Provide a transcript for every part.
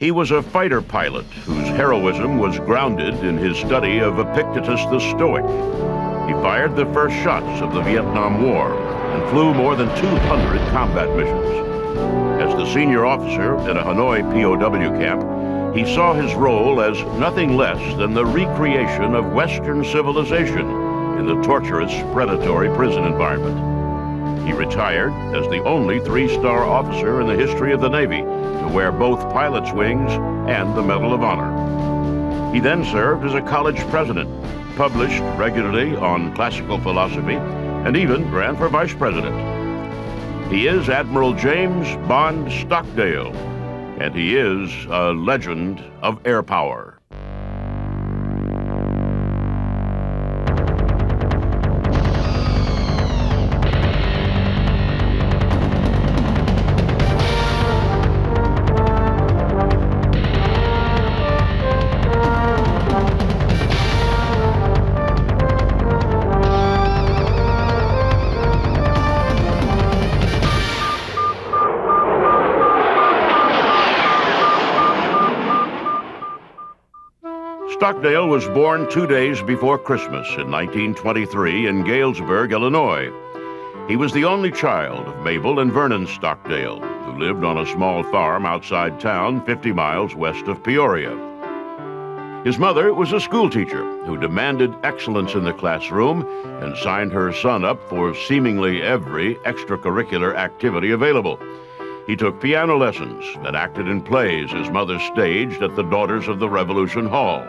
He was a fighter pilot whose heroism was grounded in his study of Epictetus the Stoic. He fired the first shots of the Vietnam War and flew more than 200 combat missions. As the senior officer in a Hanoi POW camp, he saw his role as nothing less than the recreation of Western civilization in the torturous, predatory prison environment. He retired as the only three-star officer in the history of the Navy to wear both pilot's wings and the Medal of Honor. He then served as a college president, published regularly on classical philosophy, and even ran for vice president. He is Admiral James Bond Stockdale, and he is a legend of air power. Stockdale was born 2 days before Christmas in 1923 in Galesburg, Illinois. He was the only child of Mabel and Vernon Stockdale, who lived on a small farm outside town 50 miles west of Peoria. His mother was a schoolteacher who demanded excellence in the classroom and signed her son up for seemingly every extracurricular activity available. He took piano lessons and acted in plays his mother staged at the Daughters of the Revolution Hall.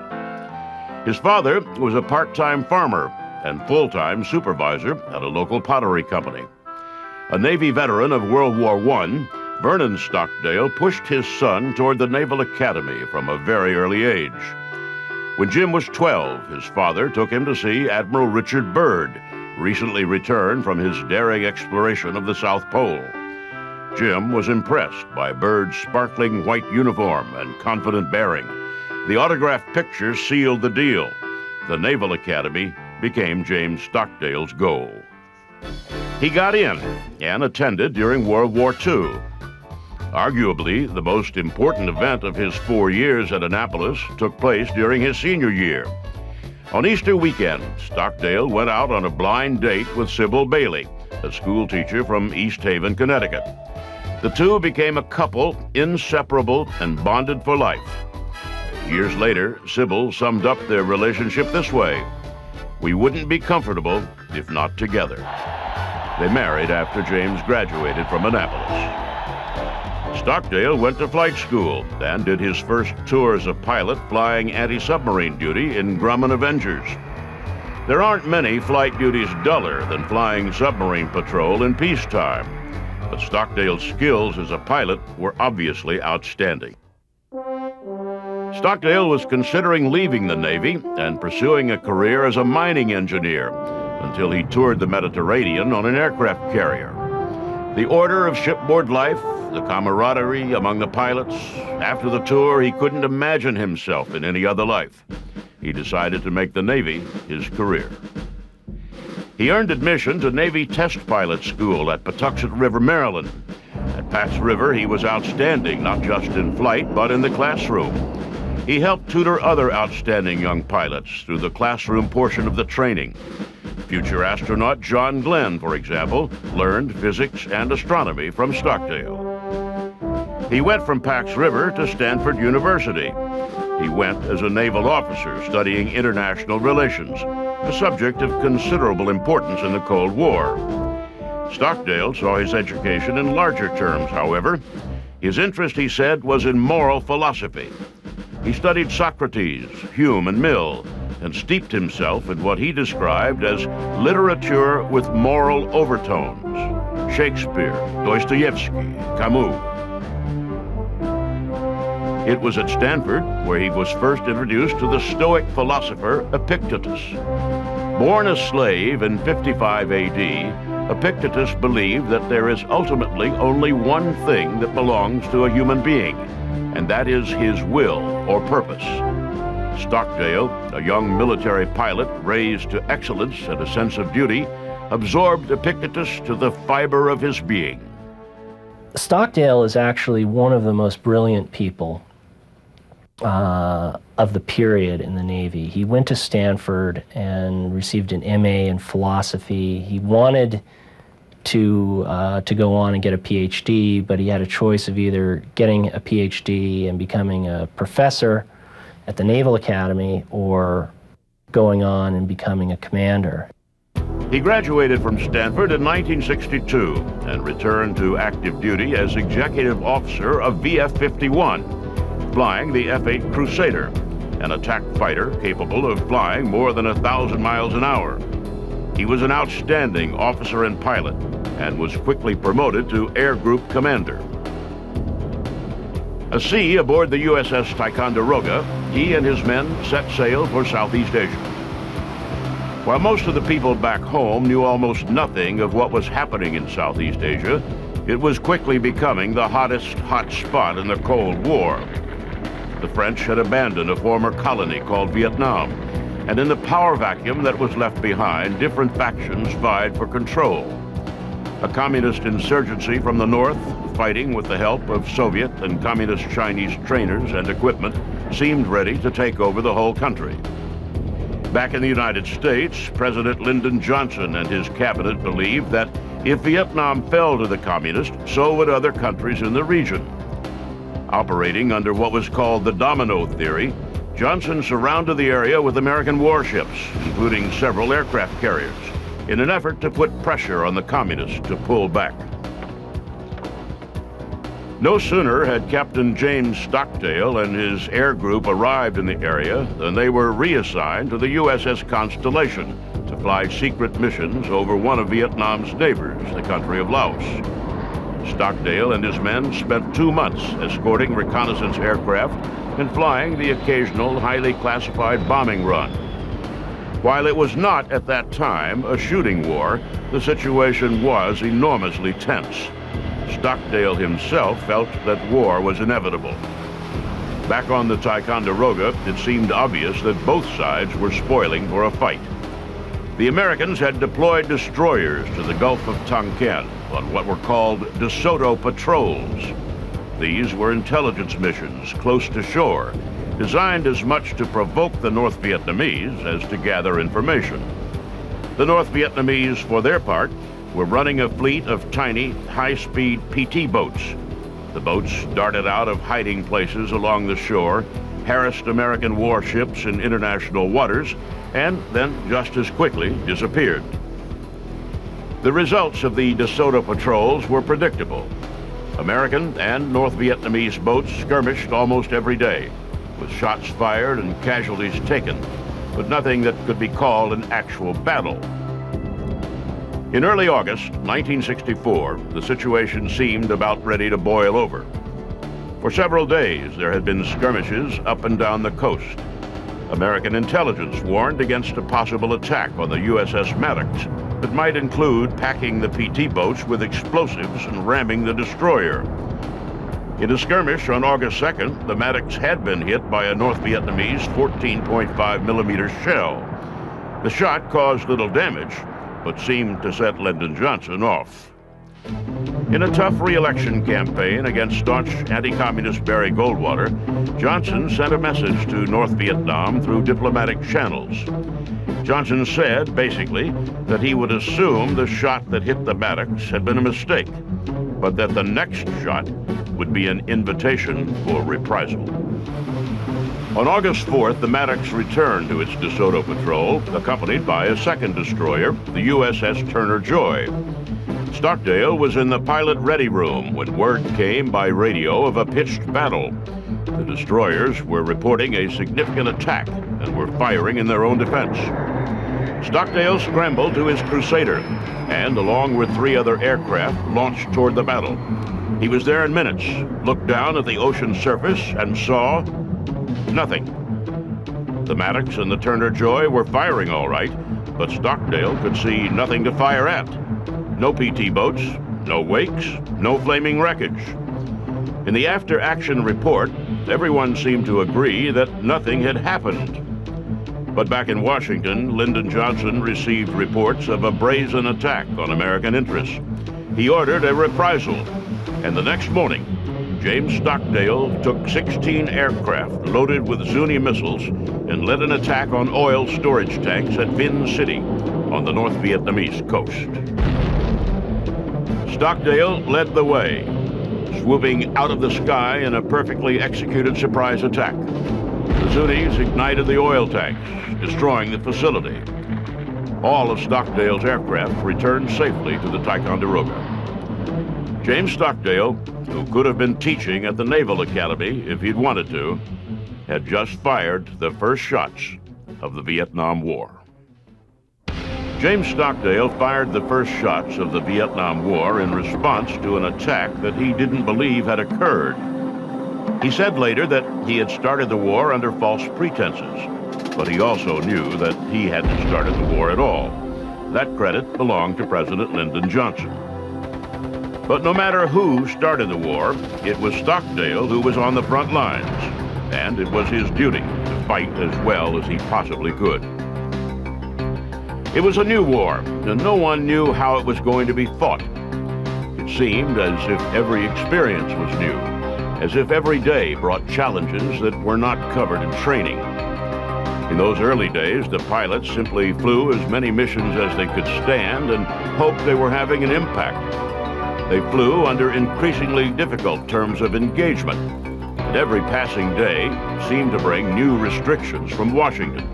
His father was a part-time farmer and full-time supervisor at a local pottery company. A Navy veteran of World War I, Vernon Stockdale pushed his son toward the Naval Academy from a very early age. When Jim was 12, his father took him to see Admiral Richard Byrd, recently returned from his daring exploration of the South Pole. Jim was impressed by Byrd's sparkling white uniform and confident bearing. The autographed picture sealed the deal. The Naval Academy became James Stockdale's goal. He got in and attended during World War II. Arguably, the most important event of his 4 years at Annapolis took place during his senior year. On Easter weekend, Stockdale went out on a blind date with Sybil Bailey, a schoolteacher from East Haven, Connecticut. The two became a couple, inseparable and bonded for life. Years later, Sybil summed up their relationship this way: "We wouldn't be comfortable if not together." They married after James graduated from Annapolis. Stockdale went to flight school and did his first tour as a pilot flying anti-submarine duty in Grumman Avengers. There aren't many flight duties duller than flying submarine patrol in peacetime, but Stockdale's skills as a pilot were obviously outstanding. Stockdale was considering leaving the Navy and pursuing a career as a mining engineer until he toured the Mediterranean on an aircraft carrier. The order of shipboard life, the camaraderie among the pilots, after the tour, he couldn't imagine himself in any other life. He decided to make the Navy his career. He earned admission to Navy Test Pilot School at Patuxent River, Maryland. At Pax River, he was outstanding, not just in flight, but in the classroom. He helped tutor other outstanding young pilots through the classroom portion of the training. Future astronaut John Glenn, for example, learned physics and astronomy from Stockdale. He went from Pax River to Stanford University. He went as a naval officer studying international relations, a subject of considerable importance in the Cold War. Stockdale saw his education in larger terms, however. His interest, he said, was in moral philosophy. He studied Socrates, Hume, and Mill, and steeped himself in what he described as literature with moral overtones: Shakespeare, Dostoevsky, Camus. It was at Stanford where he was first introduced to the Stoic philosopher Epictetus. Born a slave in 55 AD, Epictetus believed that there is ultimately only one thing that belongs to a human being, and that is his will or purpose. Stockdale, a young military pilot raised to excellence and a sense of duty, absorbed Epictetus to the fiber of his being. Stockdale is actually one of the most brilliant people of the period in the Navy. He went to Stanford and received an MA in philosophy. He wanted to go on and get a PhD, but he had a choice of either getting a PhD and becoming a professor at the Naval Academy or going on and becoming a commander. He graduated from Stanford in 1962 and returned to active duty as executive officer of VF-51, flying the F-8 Crusader, an attack fighter capable of flying more than 1,000 miles an hour. He was an outstanding officer and pilot and was quickly promoted to Air Group Commander. A sea aboard the USS Ticonderoga, he and his men set sail for Southeast Asia. While most of the people back home knew almost nothing of what was happening in Southeast Asia, it was quickly becoming the hottest hot spot in the Cold War. The French had abandoned a former colony called Vietnam, and in the power vacuum that was left behind, different factions vied for control. A communist insurgency from the north, fighting with the help of Soviet and communist Chinese trainers and equipment, seemed ready to take over the whole country. Back in the United States, President Lyndon Johnson and his cabinet believed that if Vietnam fell to the communists, so would other countries in the region. Operating under what was called the domino theory, Johnson surrounded the area with American warships, including several aircraft carriers, in an effort to put pressure on the communists to pull back. No sooner had Captain James Stockdale and his air group arrived in the area than they were reassigned to the USS Constellation to fly secret missions over one of Vietnam's neighbors, the country of Laos. Stockdale and his men spent 2 months escorting reconnaissance aircraft and flying the occasional highly classified bombing run. While it was not at that time a shooting war, the situation was enormously tense. Stockdale himself felt that war was inevitable. Back on the Ticonderoga, it seemed obvious that both sides were spoiling for a fight. The Americans had deployed destroyers to the Gulf of Tonkin on what were called DeSoto patrols. These were intelligence missions close to shore, designed as much to provoke the North Vietnamese as to gather information. The North Vietnamese, for their part, were running a fleet of tiny, high-speed PT boats. The boats darted out of hiding places along the shore, harassed American warships in international waters, and then just as quickly disappeared. The results of the DeSoto patrols were predictable. American and North Vietnamese boats skirmished almost every day, with shots fired and casualties taken, but nothing that could be called an actual battle. In early August 1964, the situation seemed about ready to boil over. For several days, there had been skirmishes up and down the coast. American intelligence warned against a possible attack on the USS Maddox that might include packing the PT boats with explosives and ramming the destroyer. In a skirmish on August 2nd, the Maddox had been hit by a North Vietnamese 14.5 millimeter shell. The shot caused little damage, but seemed to set Lyndon Johnson off. In a tough re-election campaign against staunch anti-communist Barry Goldwater, Johnson sent a message to North Vietnam through diplomatic channels. Johnson said, basically, that he would assume the shot that hit the Maddox had been a mistake, but that the next shot would be an invitation for reprisal. On August 4th, the Maddox returned to its DeSoto patrol, accompanied by a second destroyer, the USS Turner Joy. Stockdale was in the pilot ready room when word came by radio of a pitched battle. The destroyers were reporting a significant attack and were firing in their own defense. Stockdale scrambled to his Crusader and, along with 3 other aircraft, launched toward the battle. He was there in minutes, looked down at the ocean surface, and saw nothing. The Maddox and the Turner Joy were firing all right, but Stockdale could see nothing to fire at. No PT boats, no wakes, no flaming wreckage. In the after-action report, everyone seemed to agree that nothing had happened. But back in Washington, Lyndon Johnson received reports of a brazen attack on American interests. He ordered a reprisal, and the next morning, James Stockdale took 16 aircraft loaded with Zuni missiles and led an attack on oil storage tanks at Vinh City on the North Vietnamese coast. Stockdale led the way, swooping out of the sky in a perfectly executed surprise attack. The Zunis ignited the oil tanks, destroying the facility. All of Stockdale's aircraft returned safely to the Ticonderoga. James Stockdale, who could have been teaching at the Naval Academy if he'd wanted to, had just fired the first shots of the Vietnam War. James Stockdale fired the first shots of the Vietnam War in response to an attack that he didn't believe had occurred. He said later that he had started the war under false pretenses, but he also knew that he hadn't started the war at all. That credit belonged to President Lyndon Johnson. But no matter who started the war, it was Stockdale who was on the front lines, and it was his duty to fight as well as he possibly could. It was a new war, and no one knew how it was going to be fought. It seemed as if every experience was new, as if every day brought challenges that were not covered in training. In those early days, the pilots simply flew as many missions as they could stand and hoped they were having an impact. They flew under increasingly difficult terms of engagement, and every passing day seemed to bring new restrictions from Washington.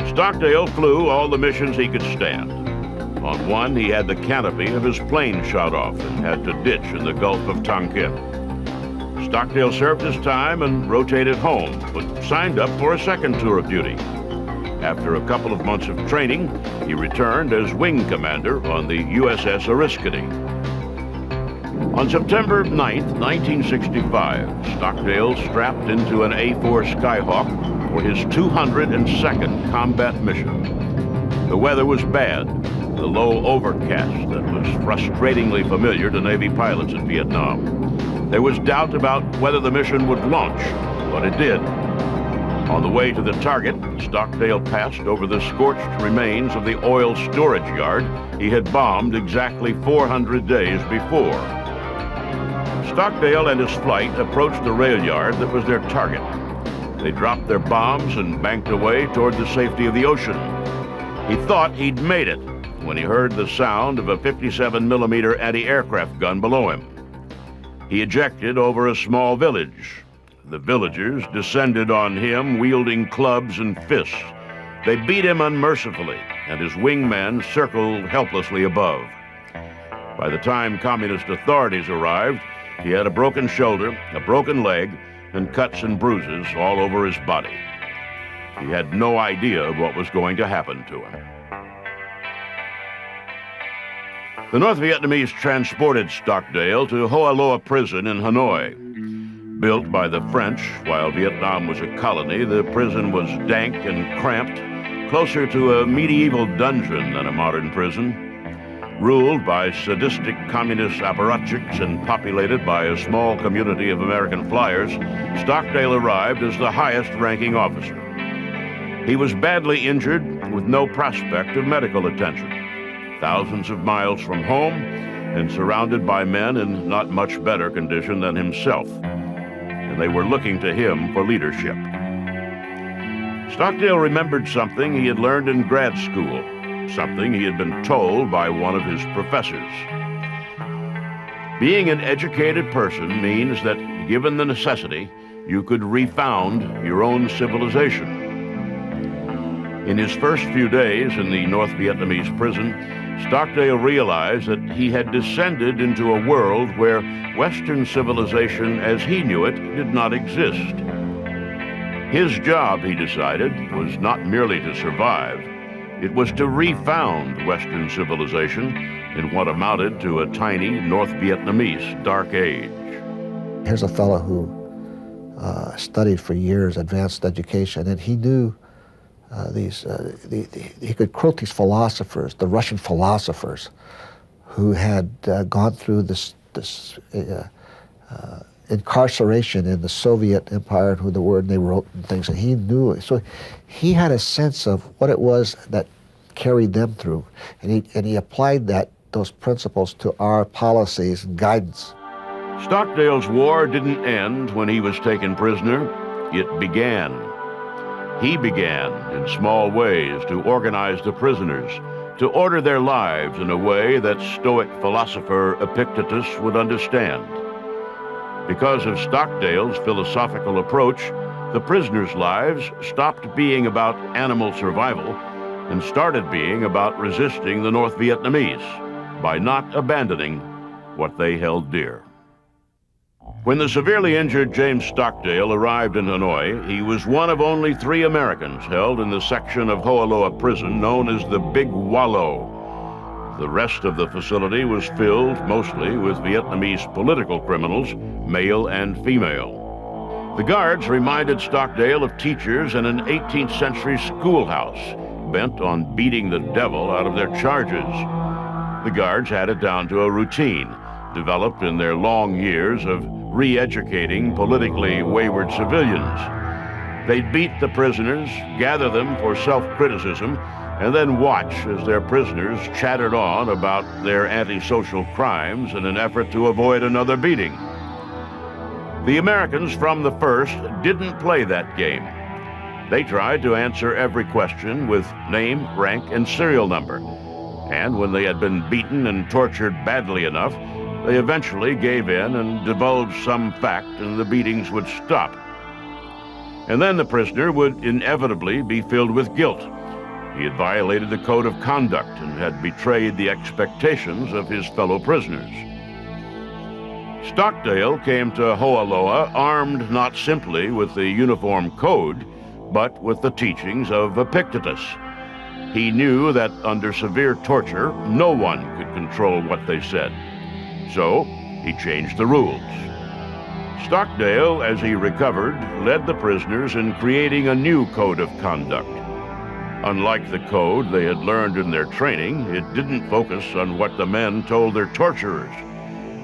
Stockdale flew all the missions he could stand. On one, he had the canopy of his plane shot off and had to ditch in the Gulf of Tonkin. Stockdale served his time and rotated home, but signed up for a second tour of duty. After a couple of months of training, he returned as wing commander on the USS Oriskany. On September 9, 1965, Stockdale strapped into an A-4 Skyhawk for his 202nd combat mission. The weather was bad, the low overcast that was frustratingly familiar to Navy pilots in Vietnam. There was doubt about whether the mission would launch, but it did. On the way to the target, Stockdale passed over the scorched remains of the oil storage yard he had bombed exactly 400 days before. Stockdale and his flight approached the rail yard that was their target. They dropped their bombs and banked away toward the safety of the ocean. He thought he'd made it when he heard the sound of a 57mm anti-aircraft gun below him. He ejected over a small village. The villagers descended on him, wielding clubs and fists. They beat him unmercifully, and his wingmen circled helplessly above. By the time communist authorities arrived, he had a broken shoulder, a broken leg, and cuts and bruises all over his body. He had no idea what was going to happen to him. The North Vietnamese transported Stockdale to Hoa Loa prison in Hanoi. Built by the French while Vietnam was a colony, the prison was dank and cramped, closer to a medieval dungeon than a modern prison. Ruled by sadistic communist apparatchiks and populated by a small community of American flyers, Stockdale arrived as the highest-ranking officer. He was badly injured with no prospect of medical attention, thousands of miles from home and surrounded by men in not much better condition than himself, and they were looking to him for leadership. Stockdale remembered something he had learned in grad school, something he had been told by one of his professors. Being an educated person means that, given the necessity, you could refound your own civilization. In his first few days in the North Vietnamese prison, Stockdale realized that he had descended into a world where Western civilization as he knew it did not exist. His job, he decided, was not merely to survive. It was to refound Western civilization in what amounted to a tiny North Vietnamese dark age. Here's a fellow who studied for years advanced education, and he knew he could quote these philosophers, the Russian philosophers, who had gone through this incarceration in the Soviet Empire, who the word they wrote and things, and he knew it. So he had a sense of what it was that carried them through, and he applied those principles to our policies and guidance. Stockdale's war didn't end when he was taken prisoner. It began. He began, in small ways, to organize the prisoners, to order their lives in a way that Stoic philosopher Epictetus would understand. Because of Stockdale's philosophical approach, the prisoners' lives stopped being about animal survival and started being about resisting the North Vietnamese by not abandoning what they held dear. When the severely injured James Stockdale arrived in Hanoi, he was one of only 3 Americans held in the section of Hoa Loa prison known as the Big Wallow. The rest of the facility was filled mostly with Vietnamese political criminals, male and female. The guards reminded Stockdale of teachers in an 18th century schoolhouse, bent on beating the devil out of their charges. The guards had it down to a routine, developed in their long years of re-educating politically wayward civilians. They'd beat the prisoners, gather them for self-criticism, and then watch as their prisoners chattered on about their antisocial crimes in an effort to avoid another beating. The Americans from the first didn't play that game. They tried to answer every question with name, rank, and serial number. And when they had been beaten and tortured badly enough, they eventually gave in and divulged some fact, and the beatings would stop. And then the prisoner would inevitably be filled with guilt. He had violated the code of conduct and had betrayed the expectations of his fellow prisoners. Stockdale came to Hoa Loa armed not simply with the uniform code, but with the teachings of Epictetus. He knew that under severe torture, no one could control what they said. So he changed the rules. Stockdale, as he recovered, led the prisoners in creating a new code of conduct. Unlike the code they had learned in their training, it didn't focus on what the men told their torturers.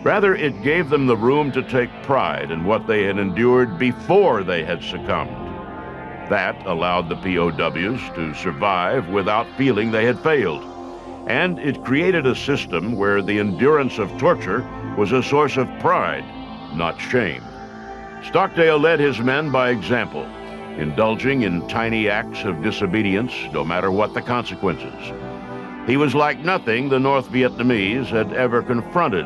Rather, it gave them the room to take pride in what they had endured before they had succumbed. That allowed the POWs to survive without feeling they had failed. And it created a system where the endurance of torture was a source of pride, not shame. Stockdale led his men by example, indulging in tiny acts of disobedience, no matter what the consequences. He was like nothing the North Vietnamese had ever confronted.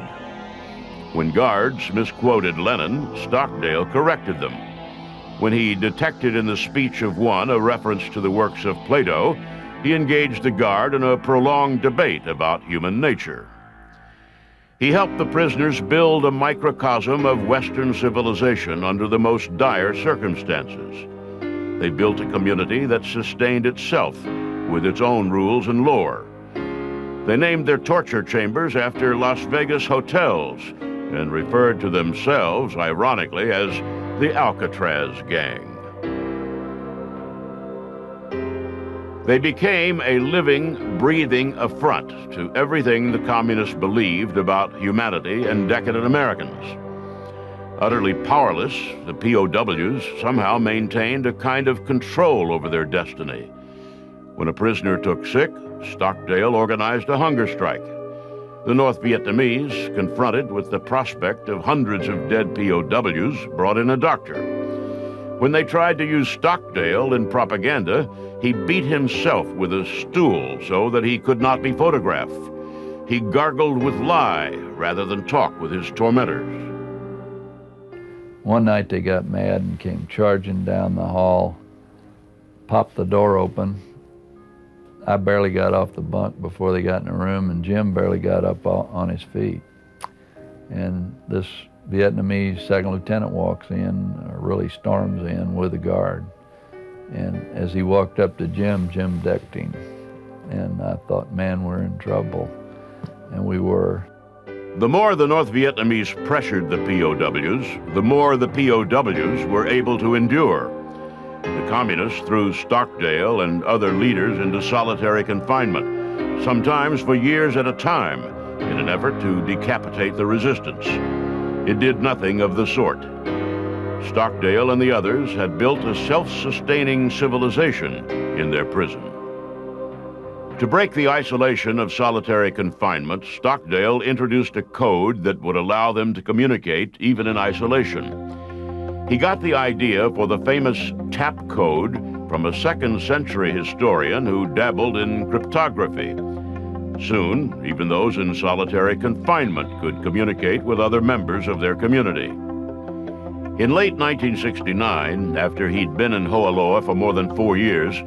When guards misquoted Lenin, Stockdale corrected them. When he detected in the speech of one a reference to the works of Plato, he engaged the guard in a prolonged debate about human nature. He helped the prisoners build a microcosm of Western civilization under the most dire circumstances. They built a community that sustained itself with its own rules and lore. They named their torture chambers after Las Vegas hotels and referred to themselves, ironically, as the Alcatraz Gang. They became a living, breathing affront to everything the communists believed about humanity and decadent Americans. Utterly powerless, the POWs somehow maintained a kind of control over their destiny. When a prisoner took sick, Stockdale organized a hunger strike. The North Vietnamese, confronted with the prospect of hundreds of dead POWs, brought in a doctor. When they tried to use Stockdale in propaganda, he beat himself with a stool so that he could not be photographed. He gargled with lye rather than talk with his tormentors. One night they got mad and came charging down the hall, popped the door open. I barely got off the bunk before they got in the room, and Jim barely got up on his feet. And this Vietnamese second lieutenant walks in, or really storms in with a guard. And as he walked up to Jim, Jim decked him. And I thought, man, we're in trouble. And we were. The more the North Vietnamese pressured the POWs, the more the POWs were able to endure. The communists threw Stockdale and other leaders into solitary confinement, sometimes for years at a time, in an effort to decapitate the resistance. It did nothing of the sort. Stockdale and the others had built a self-sustaining civilization in their prison. To break the isolation of solitary confinement, Stockdale introduced a code that would allow them to communicate even in isolation. He got the idea for the famous tap code from a second-century historian who dabbled in cryptography. Soon, even those in solitary confinement could communicate with other members of their community. In late 1969, after he'd been in Hoa Loa for more than 4 years,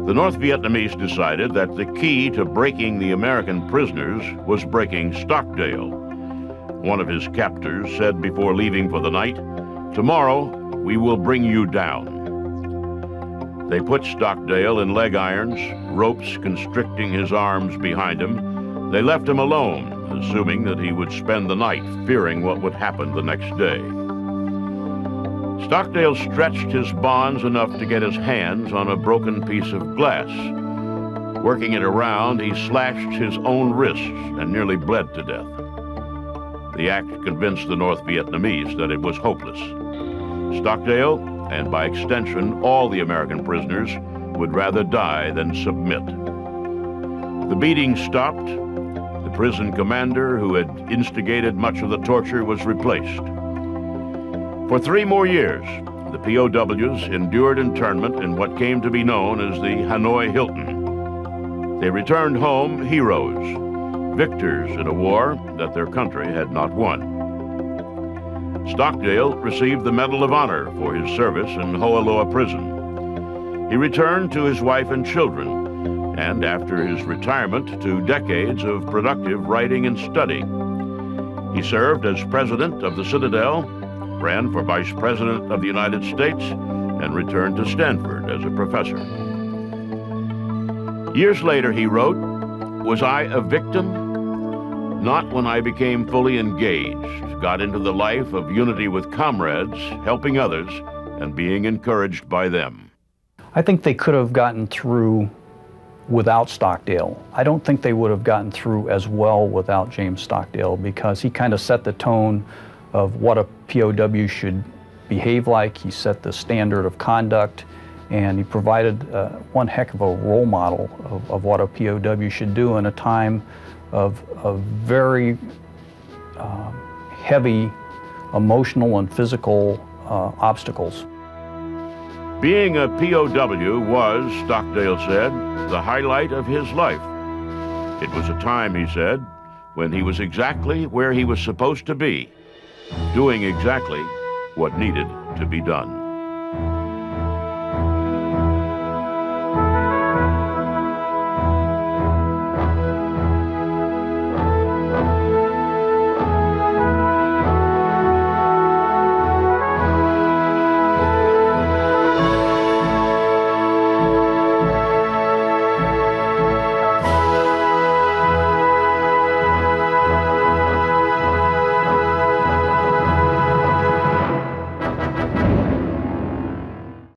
the North Vietnamese decided that the key to breaking the American prisoners was breaking Stockdale. One of his captors said before leaving for the night, "Tomorrow, we will bring you down." They put Stockdale in leg irons, ropes constricting his arms behind him. They left him alone, assuming that he would spend the night fearing what would happen the next day. Stockdale stretched his bonds enough to get his hands on a broken piece of glass. Working it around, he slashed his own wrists and nearly bled to death. The act convinced the North Vietnamese that it was hopeless. Stockdale, and by extension all the American prisoners, would rather die than submit. The beating stopped. The prison commander who had instigated much of the torture was replaced. For 3 more years, the POWs endured internment in what came to be known as the Hanoi Hilton. They returned home heroes, victors in a war that their country had not won. Stockdale received the Medal of Honor for his service in Hoa Loa prison. He returned to his wife and children, and after his retirement, to decades of productive writing and study. He served as president of the Citadel, ran for vice president of the United States, and returned to Stanford as a professor. Years later, he wrote, "Was I a victim? Not when I became fully engaged, got into the life of unity with comrades, helping others, and being encouraged by them." I think they could have gotten through without Stockdale. I don't think they would have gotten through as well without James Stockdale, because he kind of set the tone of what a POW should behave like. He set the standard of conduct, and he provided one heck of a role model of what a POW should do in a time of very heavy emotional and physical obstacles. Being a POW was, Stockdale said, the highlight of his life. It was a time, he said, when he was exactly where he was supposed to be, doing exactly what needed to be done.